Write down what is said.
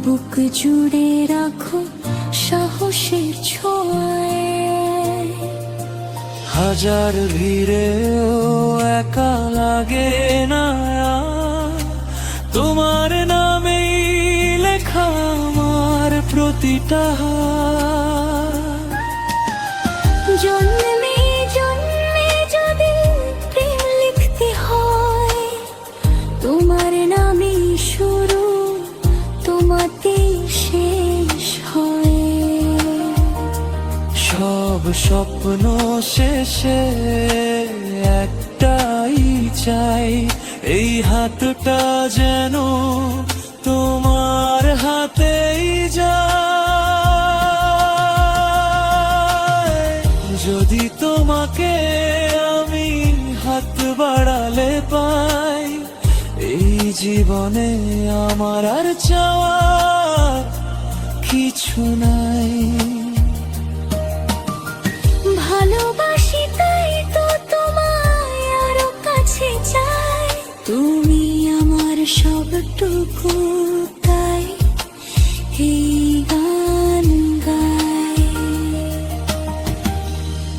বুক জুড়ে রাখো সাহসের ছোঁয়ায়। হাজার ভিড়েও একা লাগে না, তোমার নামেই লেখা আমার প্রতিটা হাত। জন্মে জন্মে যদি প্রেম লিখতে হয়, তোমার নামে শুরু, তোমাতেই শেষ হয়। সব স্বপ্ন শেষে একটাই চাই, এই হাতটা যেন তোমার হাতেই যায়। যদি তোমাকে আমি হাত বাড়ালে পাই, এই জীবনে আমার আর চাওয়ার কিছু নাই। ভালোবাসি তাই তো তোমায় আরো কাছে চাই, তুমি আমার সবটুকু।